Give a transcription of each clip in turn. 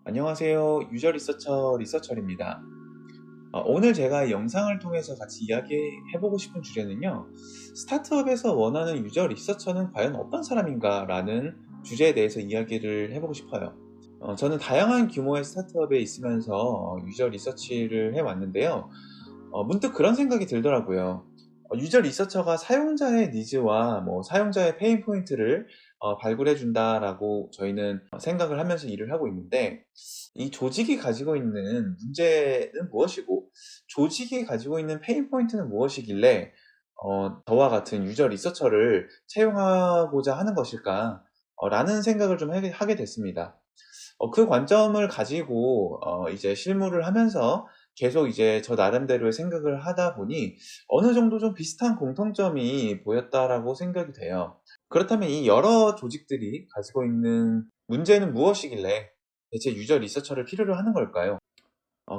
안녕하세요. 유저 리서처 리서철입니다. 오늘 제가 이 영상을 통해서 같이 이야기해보고 싶은 주제는요. 스타트업에서 원하는 유저 리서처는 과연 어떤 사람인가? 라는 주제에 대해서 이야기를 해보고 싶어요. 저는 다양한 규모의 스타트업에 있으면서 유저 리서치를 해왔는데요. 문득 그런 생각이 들더라고요. 유저 리서처가 사용자의 니즈와 사용자의 페인 포인트를 발굴해 준다라고 저희는 생각을 하면서 일을 하고 있는데, 이 조직이 가지고 있는 문제는 무엇이고 조직이 가지고 있는 페인 포인트는 무엇이길래 저와 같은 유저 리서처를 채용하고자 하는 것일까? 라는 생각을 좀 하게 됐습니다. 그 관점을 가지고 이제 실무를 하면서 계속 이제 저 나름대로의 생각을 하다 보니 어느 정도 좀 비슷한 공통점이 보였다라고 생각이 돼요. 그렇다면 이 여러 조직들이 가지고 있는 문제는 무엇이길래 대체 유저 리서처를 필요로 하는 걸까요?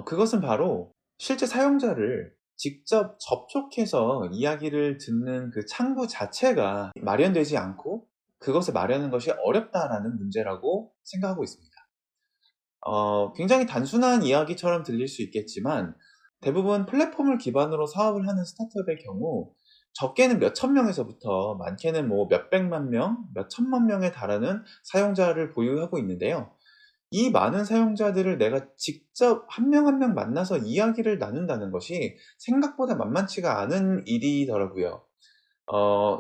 그것은 바로 실제 사용자를 직접 접촉해서 이야기를 듣는 그 창구 자체가 마련되지 않고 그것을 마련하는 것이 어렵다라는 문제라고 생각하고 있습니다. 굉장히 단순한 이야기처럼 들릴 수 있겠지만 대부분 플랫폼을 기반으로 사업을 하는 스타트업의 경우 적게는 몇천 명에서부터 많게는 몇백만 명, 몇천만 명에 달하는 사용자를 보유하고 있는데요. 이 많은 사용자들을 내가 직접 한 명 한 명 만나서 이야기를 나눈다는 것이 생각보다 만만치가 않은 일이더라고요.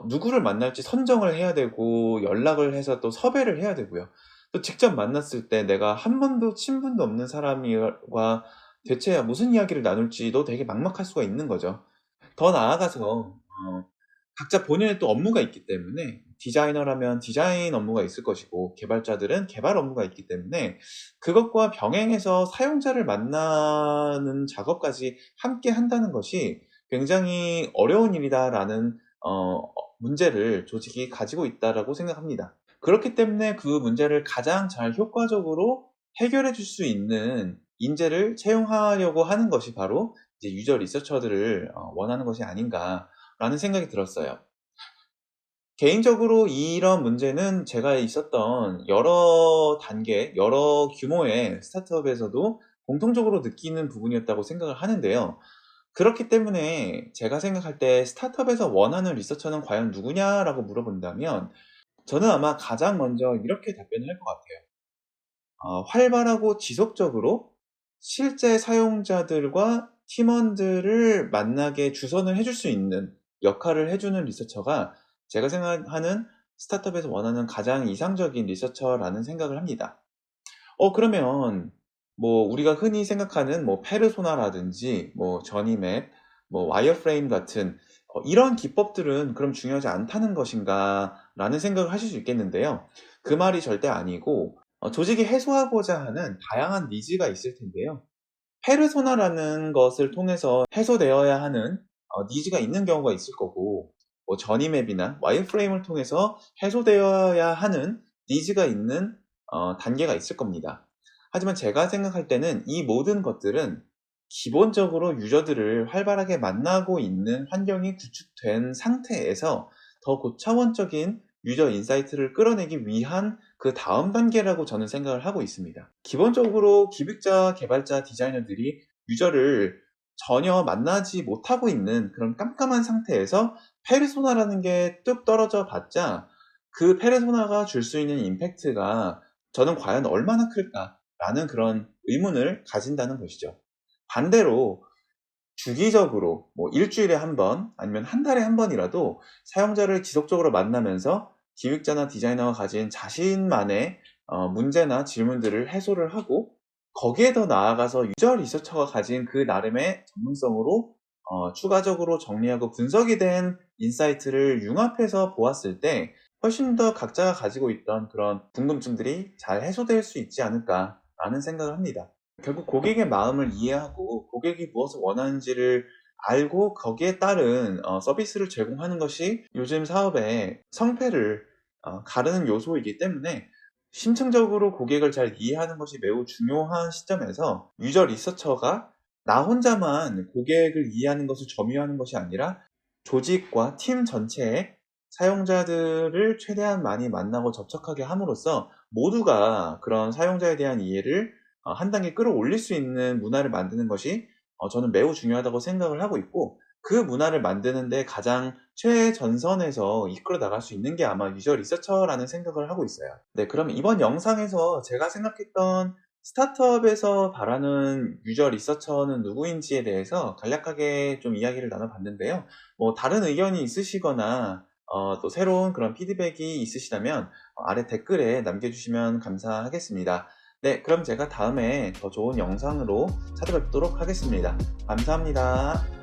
누구를 만날지 선정을 해야 되고 연락을 해서 또 섭외를 해야 되고요. 또 직접 만났을 때 내가 한 번도 친분도 없는 사람과 대체 무슨 이야기를 나눌지도 되게 막막할 수가 있는 거죠. 더 나아가서 각자 본인의 또 업무가 있기 때문에 디자이너라면 디자인 업무가 있을 것이고 개발자들은 개발 업무가 있기 때문에 그것과 병행해서 사용자를 만나는 작업까지 함께 한다는 것이 굉장히 어려운 일이다라는 문제를 조직이 가지고 있다라고 생각합니다. 그렇기 때문에 그 문제를 가장 잘 효과적으로 해결해 줄 수 있는 인재를 채용하려고 하는 것이 바로 이제 유저 리서처들을 원하는 것이 아닌가라는 생각이 들었어요. 개인적으로 이런 문제는 제가 있었던 여러 단계, 여러 규모의 스타트업에서도 공통적으로 느끼는 부분이었다고 생각을 하는데요. 그렇기 때문에 제가 생각할 때 스타트업에서 원하는 리서처는 과연 누구냐라고 물어본다면 저는 아마 가장 먼저 이렇게 답변을 할 것 같아요. 활발하고 지속적으로 실제 사용자들과 팀원들을 만나게 주선을 해줄 수 있는 역할을 해주는 리서처가 제가 생각하는 스타트업에서 원하는 가장 이상적인 리서처라는 생각을 합니다. 그러면 우리가 흔히 생각하는 페르소나라든지 저니맵, 와이어프레임 같은 이런 기법들은 그럼 중요하지 않다는 것인가라는 생각을 하실 수 있겠는데요. 그 말이 절대 아니고 조직이 해소하고자 하는 다양한 니즈가 있을 텐데요. 페르소나라는 것을 통해서 해소되어야 하는 니즈가 있는 경우가 있을 거고 전이맵이나 와이어프레임을 통해서 해소되어야 하는 니즈가 있는 단계가 있을 겁니다. 하지만 제가 생각할 때는 이 모든 것들은 기본적으로 유저들을 활발하게 만나고 있는 환경이 구축된 상태에서 더 고차원적인 유저 인사이트를 끌어내기 위한 그 다음 단계라고 저는 생각을 하고 있습니다. 기본적으로 기획자, 개발자, 디자이너들이 유저를 전혀 만나지 못하고 있는 그런 깜깜한 상태에서 페르소나라는 게 뚝 떨어져 봤자 그 페르소나가 줄 수 있는 임팩트가 저는 과연 얼마나 클까라는 그런 의문을 가진다는 것이죠. 반대로 주기적으로 일주일에 한 번 아니면 한 달에 한 번이라도 사용자를 지속적으로 만나면서 기획자나 디자이너가 가진 자신만의 문제나 질문들을 해소를 하고 거기에 더 나아가서 유저 리서처가 가진 그 나름의 전문성으로 추가적으로 정리하고 분석이 된 인사이트를 융합해서 보았을 때 훨씬 더 각자가 가지고 있던 그런 궁금증들이 잘 해소될 수 있지 않을까라는 생각을 합니다. 결국 고객의 마음을 이해하고 고객이 무엇을 원하는지를 알고 거기에 따른 서비스를 제공하는 것이 요즘 사업의 성패를 가르는 요소이기 때문에 심층적으로 고객을 잘 이해하는 것이 매우 중요한 시점에서 유저 리서처가 나 혼자만 고객을 이해하는 것을 점유하는 것이 아니라 조직과 팀 전체의 사용자들을 최대한 많이 만나고 접촉하게 함으로써 모두가 그런 사용자에 대한 이해를 한 단계 끌어올릴 수 있는 문화를 만드는 것이 저는 매우 중요하다고 생각을 하고 있고, 그 문화를 만드는데 가장 최전선에서 이끌어 나갈 수 있는 게 아마 유저 리서처라는 생각을 하고 있어요. 네, 그럼 이번 영상에서 제가 생각했던 스타트업에서 바라는 유저 리서처는 누구인지에 대해서 간략하게 좀 이야기를 나눠봤는데요. 뭐 다른 의견이 있으시거나 또 새로운 그런 피드백이 있으시다면 아래 댓글에 남겨주시면 감사하겠습니다. 네, 그럼 제가 다음에 더 좋은 영상으로 찾아뵙도록 하겠습니다. 감사합니다.